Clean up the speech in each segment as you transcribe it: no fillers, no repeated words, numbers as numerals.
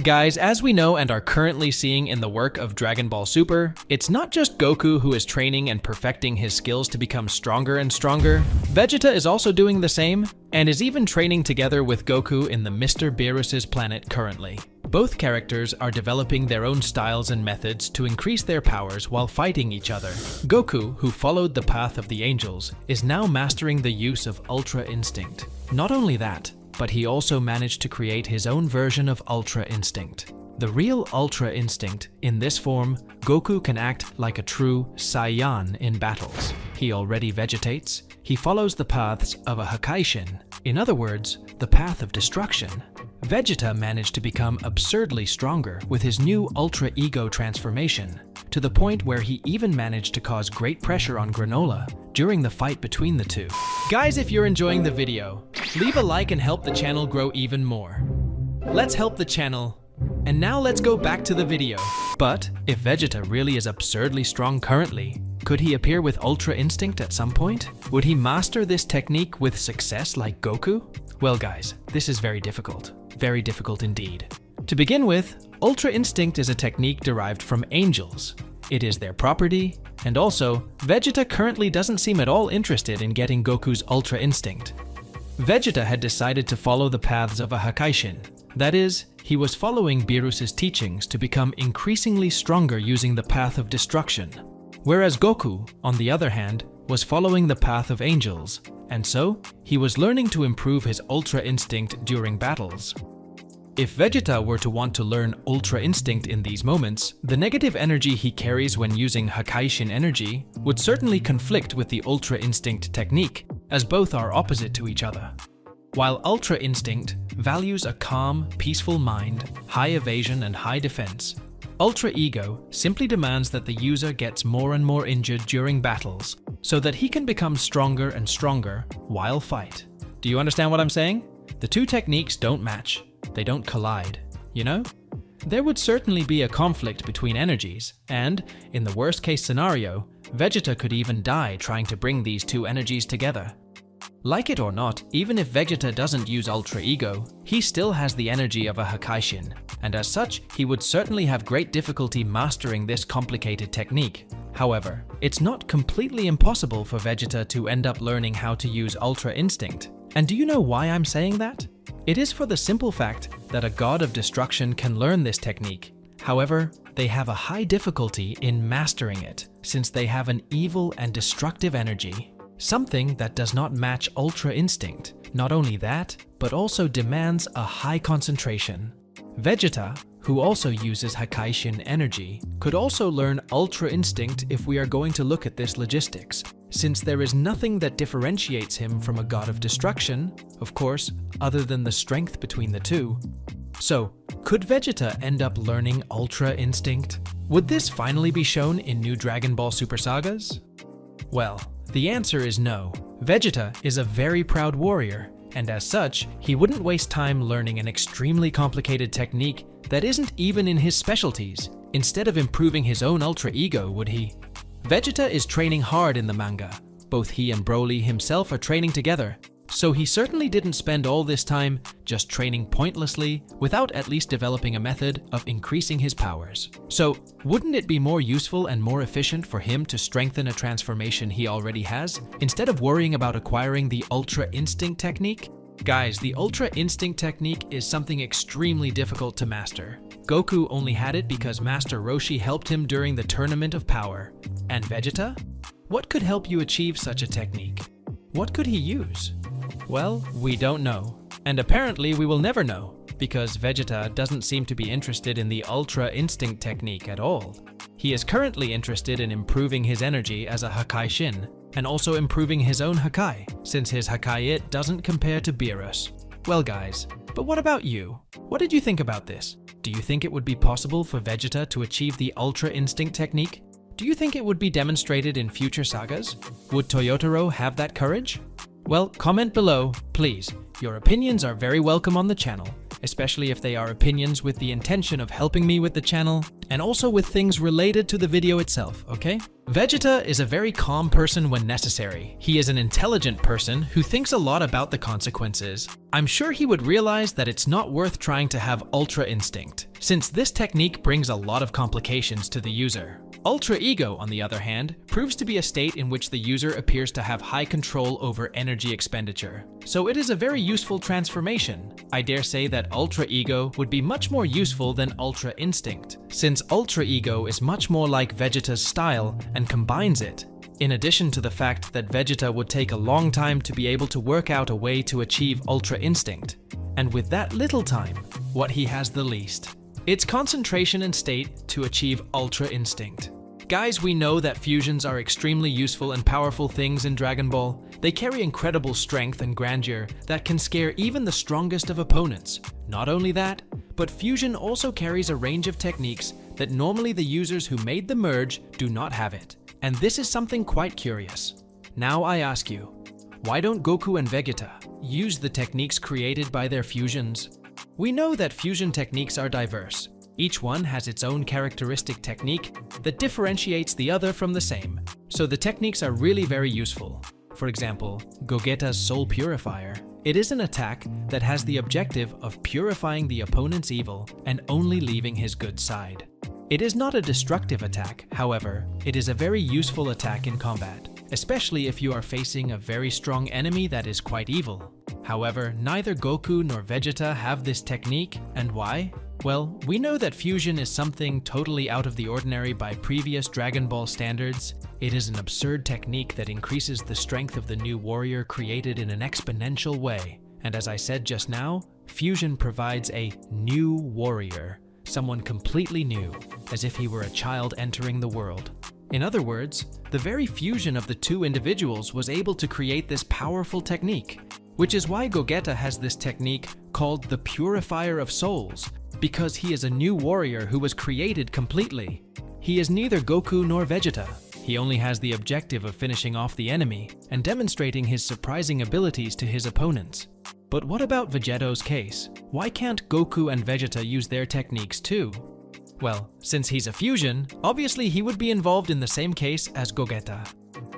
Guys, as we know and are currently seeing in the work of Dragon Ball Super, it's not just Goku who is training and perfecting his skills to become stronger and stronger. Vegeta is also doing the same, and is even training together with Goku in the Mr. Beerus's planet currently. Both characters are developing their own styles and methods to increase their powers while fighting each other. Goku, who followed the path of the angels, is now mastering the use of Ultra Instinct. Not only that, but he also managed to create his own version of Ultra Instinct. The real Ultra Instinct, in this form, Goku can act like a true Saiyan in battles. He already vegetates, he follows the paths of a Hakaishin, in other words, the path of destruction. Vegeta managed to become absurdly stronger with his new Ultra Ego transformation, to the point where he even managed to cause great pressure on Granola during the fight between the two. Guys, if you're enjoying the video, leave a like and help the channel grow even more. Let's help the channel. And now let's go back to the video. But if Vegeta really is absurdly strong currently, could he appear with Ultra Instinct at some point? Would he master this technique with success like Goku? Well guys, this is very difficult. Very difficult indeed. To begin with, Ultra Instinct is a technique derived from angels. It is their property, and also, Vegeta currently doesn't seem at all interested in getting Goku's Ultra Instinct. Vegeta had decided to follow the paths of a Hakaishin. That is, he was following Beerus's teachings to become increasingly stronger using the path of destruction. Whereas Goku, on the other hand, was following the path of angels, and so, he was learning to improve his Ultra Instinct during battles. If Vegeta were to want to learn Ultra Instinct in these moments, the negative energy he carries when using Hakaishin energy would certainly conflict with the Ultra Instinct technique, as both are opposite to each other. While Ultra Instinct values a calm, peaceful mind, high evasion and high defense, Ultra Ego simply demands that the user gets more and more injured during battles, so that he can become stronger and stronger while fight. Do you understand what I'm saying? The two techniques don't match. They don't collide, you know? There would certainly be a conflict between energies, and, in the worst case scenario, Vegeta could even die trying to bring these two energies together. Like it or not, even if Vegeta doesn't use Ultra Ego, he still has the energy of a Hakaishin, and as such, he would certainly have great difficulty mastering this complicated technique. However, it's not completely impossible for Vegeta to end up learning how to use Ultra Instinct. And do you know why I'm saying that? It is for the simple fact that a god of destruction can learn this technique. However, they have a high difficulty in mastering it, since they have an evil and destructive energy. Something that does not match Ultra Instinct. Not only that, but also demands a high concentration. Vegeta, who also uses Hakaishin energy, could also learn Ultra Instinct if we are going to look at this logistics, since there is nothing that differentiates him from a god of destruction, of course, other than the strength between the two. So, could Vegeta end up learning Ultra Instinct? Would this finally be shown in new Dragon Ball Super sagas? Well, the answer is no. Vegeta is a very proud warrior, and as such, he wouldn't waste time learning an extremely complicated technique that isn't even in his specialties, instead of improving his own Ultra Ego, would he? Vegeta is training hard in the manga. Both he and Broly himself are training together, so he certainly didn't spend all this time just training pointlessly without at least developing a method of increasing his powers. So, wouldn't it be more useful and more efficient for him to strengthen a transformation he already has, instead of worrying about acquiring the Ultra Instinct technique? Guys, the Ultra Instinct technique is something extremely difficult to master. Goku only had it because Master Roshi helped him during the Tournament of Power. And Vegeta? What could help you achieve such a technique? What could he use? Well, we don't know. And apparently we will never know, because Vegeta doesn't seem to be interested in the Ultra Instinct technique at all. He is currently interested in improving his energy as a Hakaishin, and also improving his own Hakai, since his Hakai-It doesn't compare to Beerus. Well guys, but what about you? What did you think about this? Do you think it would be possible for Vegeta to achieve the Ultra Instinct technique? Do you think it would be demonstrated in future sagas? Would Toyotaro have that courage? Well, comment below, please. Your opinions are very welcome on the channel, especially if they are opinions with the intention of helping me with the channel and also with things related to the video itself, okay? Vegeta is a very calm person when necessary. He is an intelligent person who thinks a lot about the consequences. I'm sure he would realize that it's not worth trying to have Ultra Instinct, since this technique brings a lot of complications to the user. Ultra Ego, on the other hand, proves to be a state in which the user appears to have high control over energy expenditure. So it is a very useful transformation. I dare say that Ultra Ego would be much more useful than Ultra Instinct, since Ultra Ego is much more like Vegeta's style and combines it. In addition to the fact that Vegeta would take a long time to be able to work out a way to achieve Ultra Instinct, and with that little time, what he has the least. It's concentration and state to achieve Ultra Instinct. Guys, we know that fusions are extremely useful and powerful things in Dragon Ball. They carry incredible strength and grandeur that can scare even the strongest of opponents. Not only that, but fusion also carries a range of techniques that normally the users who made the merge do not have it. And this is something quite curious. Now I ask you, why don't Goku and Vegeta use the techniques created by their fusions? We know that fusion techniques are diverse. Each one has its own characteristic technique that differentiates the other from the same. So the techniques are really very useful. For example, Gogeta's Soul Purifier. It is an attack that has the objective of purifying the opponent's evil and only leaving his good side. It is not a destructive attack, however, it is a very useful attack in combat, especially if you are facing a very strong enemy that is quite evil. However, neither Goku nor Vegeta have this technique, and why? Well, we know that fusion is something totally out of the ordinary by previous Dragon Ball standards. It is an absurd technique that increases the strength of the new warrior created in an exponential way. And as I said just now, fusion provides a new warrior, someone completely new, as if he were a child entering the world. In other words, the very fusion of the two individuals was able to create this powerful technique, which is why Gogeta has this technique called the Purifier of Souls, because he is a new warrior who was created completely. He is neither Goku nor Vegeta. He only has the objective of finishing off the enemy and demonstrating his surprising abilities to his opponents. But what about Vegeto's case? Why can't Goku and Vegeta use their techniques too? Well, since he's a fusion, obviously he would be involved in the same case as Gogeta.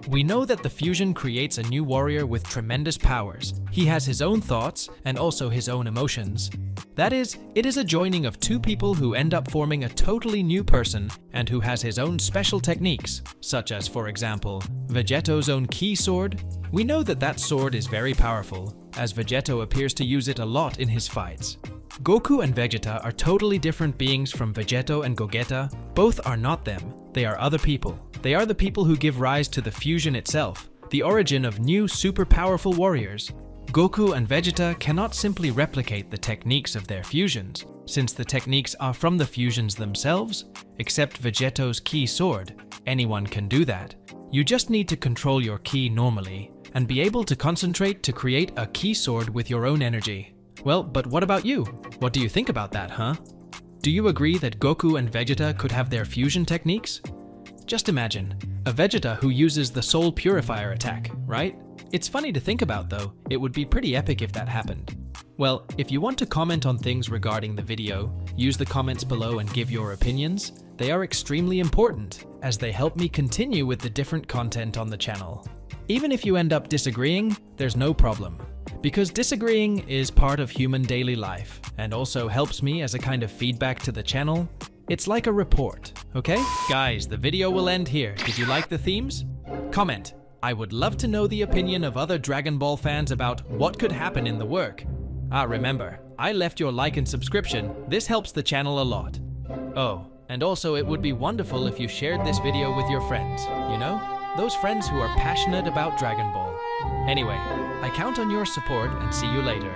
We know that the fusion creates a new warrior with tremendous powers. He has his own thoughts and also his own emotions. That is, it is a joining of two people who end up forming a totally new person and who has his own special techniques, such as, for example, Vegeto's own Ki sword. We know that that sword is very powerful, as Vegeto appears to use it a lot in his fights. Goku and Vegeta are totally different beings from Vegeto and Gogeta. Both are not them. They are other people. They are the people who give rise to the fusion itself, the origin of new super powerful warriors. Goku and Vegeta cannot simply replicate the techniques of their fusions, since the techniques are from the fusions themselves, except Vegeto's Ki sword. Anyone can do that. You just need to control your Ki normally, and be able to concentrate to create a Ki sword with your own energy. Well, but what about you? What do you think about that, huh? Do you agree that Goku and Vegeta could have their fusion techniques? Just imagine, a Vegeta who uses the Soul Purifier attack, right? It's funny to think about though, it would be pretty epic if that happened. Well, if you want to comment on things regarding the video, use the comments below and give your opinions. They are extremely important, as they help me continue with the different content on the channel. Even if you end up disagreeing, there's no problem, because disagreeing is part of human daily life, and also helps me as a kind of feedback to the channel. It's like a report, okay? Guys, the video will end here. Did you like the themes? Comment. I would love to know the opinion of other Dragon Ball fans about what could happen in the work. Remember, I left your like and subscription. This helps the channel a lot. Oh, and also it would be wonderful if you shared this video with your friends, you know? Those friends who are passionate about Dragon Ball. Anyway, I count on your support and see you later.